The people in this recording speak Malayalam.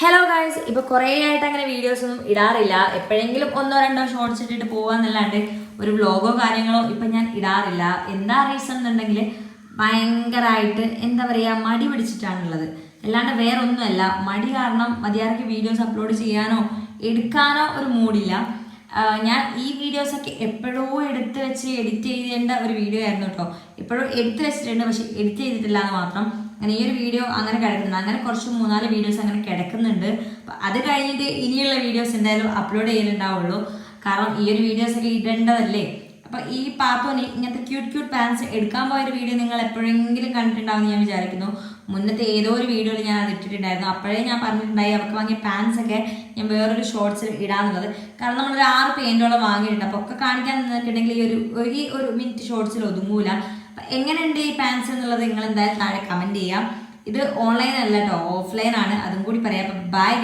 ഹലോ ഗൈസ്, ഇപ്പൊ കുറേ ആയിട്ട് അങ്ങനെ വീഡിയോസ് ഒന്നും ഇടാറില്ല. എപ്പോഴെങ്കിലും ഒന്നോ രണ്ടോ ഷോർട്സ് ഇട്ടിട്ട് പോവാന്നല്ലാണ്ട് ഒരു വ്ലോഗോ കാര്യങ്ങളോ ഇപ്പൊ ഞാൻ ഇടാറില്ല. എന്താ റീസൺ എന്നുണ്ടെങ്കിൽ ഭയങ്കരമായിട്ട് എന്താ പറയുക, മടി പിടിച്ചിട്ടാണുള്ളത്. അല്ലാണ്ട് വേറെ ഒന്നുമല്ല, മടി കാരണം മതിയാർക്ക് വീഡിയോസ് അപ്ലോഡ് ചെയ്യാനോ എടുക്കാനോ ഒരു മൂഡില്ല. ഞാൻ ഈ വീഡിയോസൊക്കെ എപ്പോഴോ എടുത്ത് വെച്ച് എഡിറ്റ് ചെയ്യേണ്ട ഒരു വീഡിയോ ആയിരുന്നു കേട്ടോ. എപ്പോഴും എടുത്ത് വെച്ചിട്ടുണ്ട്, പക്ഷെ എഡിറ്റ് ചെയ്തിട്ടില്ല എന്ന് മാത്രം. അങ്ങനെ ഈ ഒരു വീഡിയോ അങ്ങനെ കിടക്കുന്നുണ്ട്. അങ്ങനെ കുറച്ച് 3-4 വീഡിയോസ് അങ്ങനെ കിടക്കുന്നുണ്ട്. അത് കഴിഞ്ഞിട്ട് ഇനിയുള്ള വീഡിയോസ് എന്തായാലും അപ്ലോഡ് ചെയ്യലുണ്ടാവുള്ളൂ. കാരണം ഈ ഒരു വീഡിയോസൊക്കെ ഇടേണ്ടതല്ലേ. അപ്പം ഈ പാത്തോന് ഇങ്ങനത്തെ ക്യൂട്ട് പാൻസ് എടുക്കാൻ പോയൊരു വീഡിയോ നിങ്ങൾ എപ്പോഴെങ്കിലും കണ്ടിട്ടുണ്ടാവും ഞാൻ വിചാരിക്കുന്നു. മുന്നത്തെ ഏതോ ഒരു വീഡിയോയിൽ ഞാൻ അത് ഇട്ടിട്ടുണ്ടായിരുന്നു. അപ്പോഴേ ഞാൻ പറഞ്ഞിട്ടുണ്ടായി അവർക്ക് വാങ്ങിയ പാൻസ് ഒക്കെ ഞാൻ വേറൊരു ഷോർട്സിൽ ഇടാന്നുള്ളത്. കാരണം നമ്മളൊരു 6 പെയിന്റോളം വാങ്ങിയിട്ടുണ്ട്. അപ്പോൾ ഒക്കെ കാണിക്കാൻ നിന്നിട്ടുണ്ടെങ്കിൽ ഒരു മിനിറ്റ് ഷോർട്സിൽ ഒതുങ്ങൂല. അപ്പം എങ്ങനെയുണ്ട് ഈ പാൻസ് എന്നുള്ളത് നിങ്ങൾ എന്തായാലും താഴെ കമൻറ്റ് ചെയ്യാം. ഇത് ഓൺലൈൻ അല്ല കേട്ടോ, ഓഫ്ലൈൻ ആണ്, അതും കൂടി പറയാം. അപ്പം ബൈ.